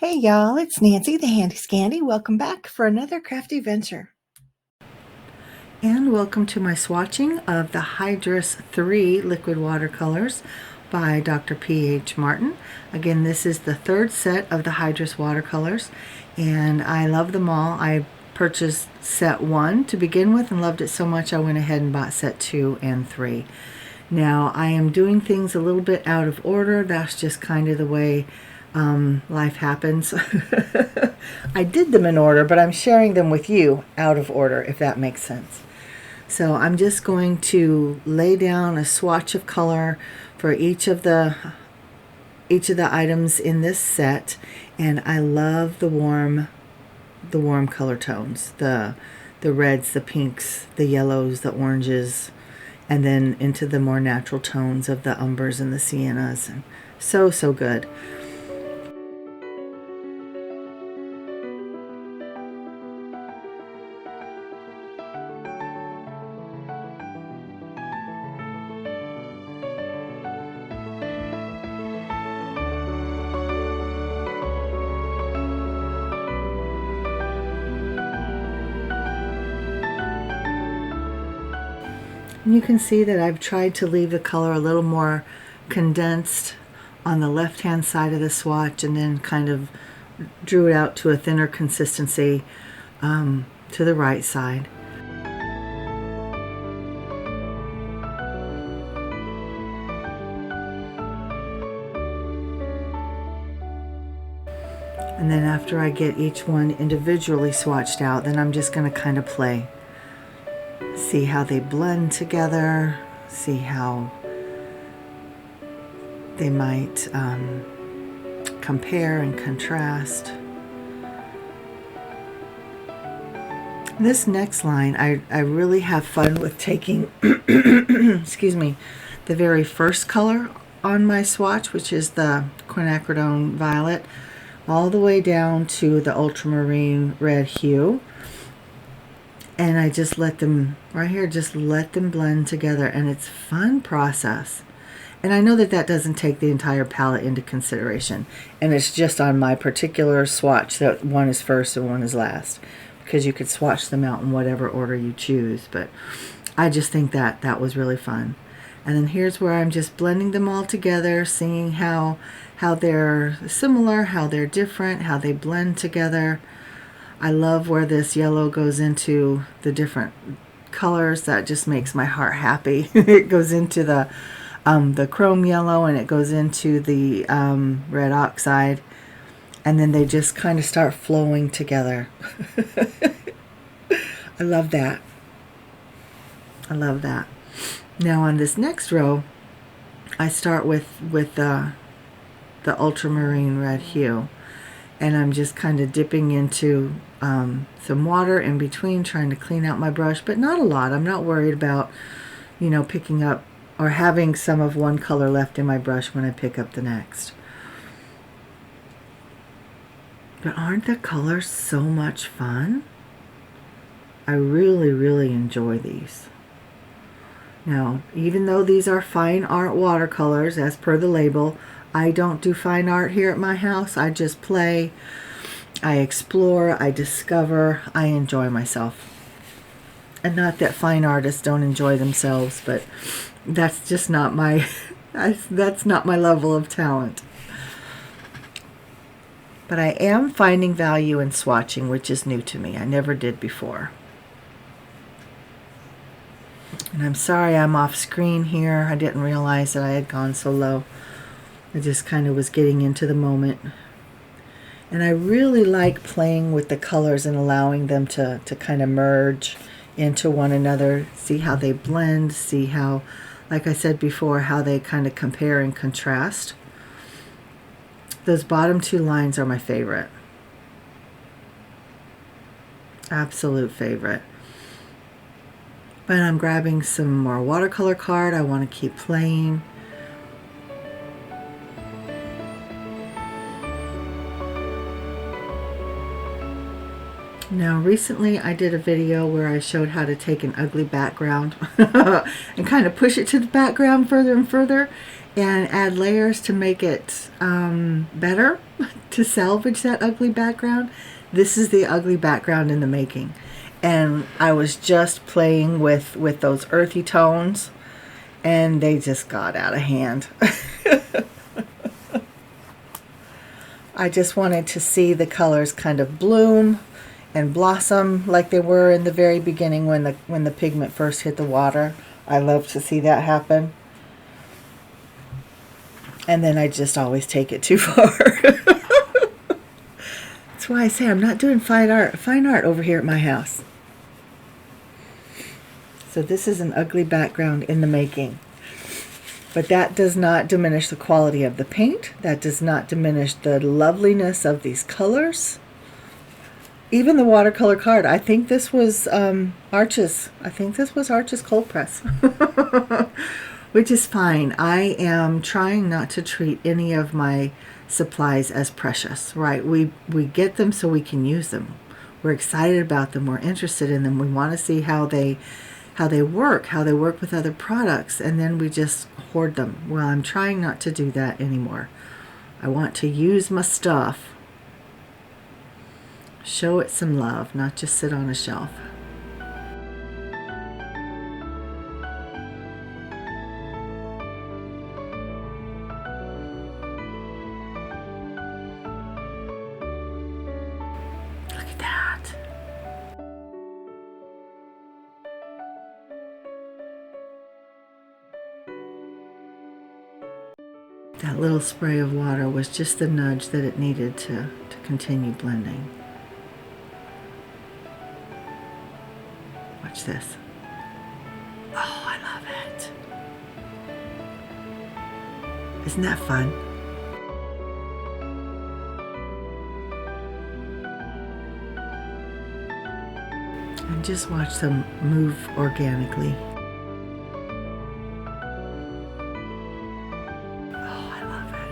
Hey y'all, it's Nancy the Handy Scandy. Welcome back for another crafty venture. And welcome to my swatching of the Hydrus 3 liquid watercolors by Dr. P.H. Martin. Again, this is the third set of the Hydrus watercolors, and I love them all. I purchased set 1 to begin with and loved it so much I went ahead and bought set 2 and 3. Now, I am doing things a little bit out of order. That's just kind of the way life happens. I did them in order, but I'm sharing them with you out of order, if that makes sense. So I'm just going to lay down a swatch of color for each of the items in this set, and I love the warm color tones, the reds, the pinks, the yellows, the oranges, and then into the more natural tones of the umbers and the siennas. And so good. You can see that I've tried to leave the color a little more condensed on the left-hand side of the swatch, and then kind of drew it out to a thinner consistency to the right side. And then after I get each one individually swatched out, then I'm just going to kind of play. See how they blend together, see how they might compare and contrast. This next line, I really have fun with taking, excuse me, the very first color on my swatch, which is the quinacridone violet, all the way down to the ultramarine red hue. And I just let them, right here, just let them blend together, and it's a fun process. And I know that that doesn't take the entire palette into consideration, and it's just on my particular swatch that one is first and one is last, because you could swatch them out in whatever order you choose, but I just think that that was really fun. And then here's where I'm just blending them all together, seeing how they're similar, how they're different, how they blend together. I love where this yellow goes into the different colors. That just makes my heart happy. It goes into the chrome yellow, and it goes into the red oxide, and then they just kind of start flowing together. I love that. I love that. Now on this next row, I start with the ultramarine red hue. And I'm just kind of dipping into some water in between, trying to clean out my brush, but not a lot. I'm not worried about, you know, picking up or having some of one color left in my brush when I pick up the next. But aren't the colors so much fun? I really enjoy these. Now, even though these are fine art watercolors, as per the label, I don't do fine art here at my house. I just play, I explore, I discover, I enjoy myself. And not that fine artists don't enjoy themselves, but that's just not my, that's not my level of talent. But I am finding value in swatching, which is new to me. I never did before. And I'm sorry I'm off screen here. I didn't realize that I had gone so low. I just kind of was getting into the moment. And I really like playing with the colors and allowing them to kind of merge into one another. See how they blend, see how, like I said before, how they kind of compare and contrast. Those bottom two lines are my favorite. Absolute favorite. But I'm grabbing some more watercolor card. I want to keep playing. Now recently I did a video where I showed how to take an ugly background and kind of push it to the background further and further and add layers to make it better, to salvage that ugly background. This is the ugly background in the making. And I was just playing with those earthy tones, and they just got out of hand. I just wanted to see the colors kind of bloom and blossom like they were in the very beginning when the pigment first hit the water. I love to see that happen. And then I just always take it too far. That's why I say I'm not doing fine art over here at my house. So this is an ugly background in the making. But that does not diminish the quality of the paint. That does not diminish the loveliness of these colors. Even the watercolor card. I think this was Arches. I think this was Arches cold press. Which is fine. I am trying not to treat any of my supplies as precious, right? We get them so we can use them. We're excited about them. We're interested in them. We want to see how they work with other products, and then we just hoard them. Well, I'm trying not to do that anymore. I want to use my stuff, show it some love, not just sit on a shelf. Look at that. That little spray of water was just the nudge that it needed to continue blending. Watch this. Oh, I love it. Isn't that fun? And just watch them move organically.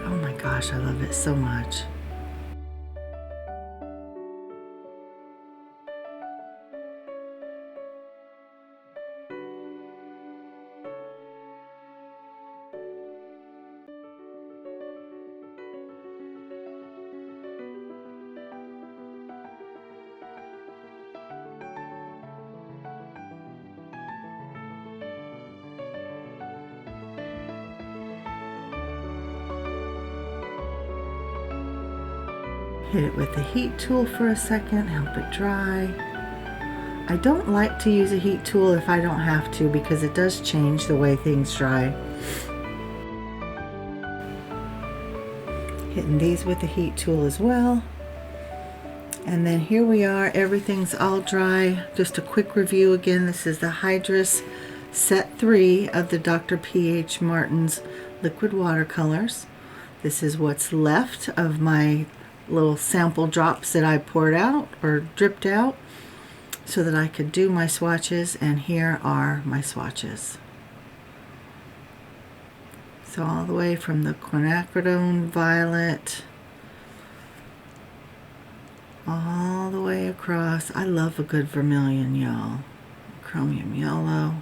Oh my gosh, I love it so much. Hit it with the heat tool for a second, help it dry. I don't like to use a heat tool if I don't have to, because it does change the way things dry. Hitting these with the heat tool as well. And then here we are, everything's all dry. Just a quick review again. This is the Hydrus set 3 of the Dr. P.H. Martin's liquid watercolors. This is what's left of my little sample drops that I poured out or dripped out so that I could do my swatches, and here are my swatches. So all the way from the quinacridone violet all the way across. I love a good vermilion, y'all. Chromium yellow,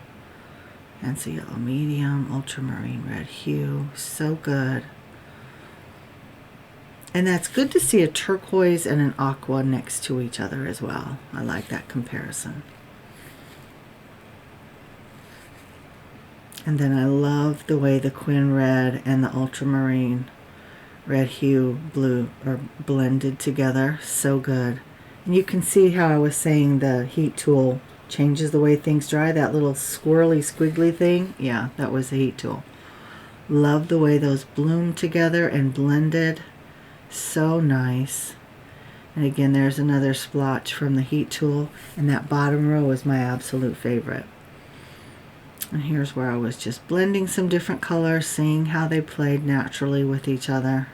Hansa yellow medium, ultramarine red hue, so good. And that's good to see a turquoise and an aqua next to each other as well. I like that comparison. And then I love the way the quin red and the ultramarine red hue blue are blended together. So good. And you can see how I was saying the heat tool changes the way things dry. That little swirly squiggly thing, yeah, that was the heat tool. Love the way those bloom together and blended. So nice. And again, there's another splotch from the heat tool, and that bottom row is my absolute favorite. And here's where I was just blending some different colors, seeing how they played naturally with each other.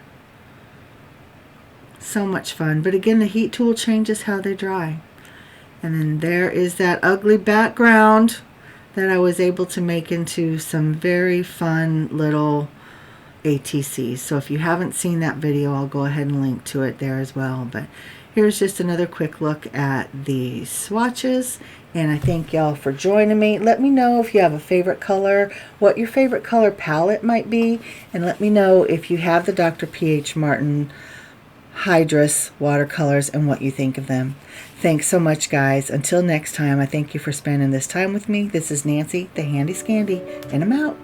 So much fun. But again, the heat tool changes how they dry. And then there is that ugly background that I was able to make into some very fun little ATCs. So if you haven't seen that video, I'll go ahead and link to it there as well. But here's just another quick look at the swatches, and I thank y'all for joining me. Let me know if you have a favorite color, what your favorite color palette might be, and let me know if you have the Dr. P.H. Martin Hydrus watercolors and what you think of them. Thanks so much, guys. Until next time, I thank you for spending this time with me. This is Nancy, the Handy Scandy, and I'm out.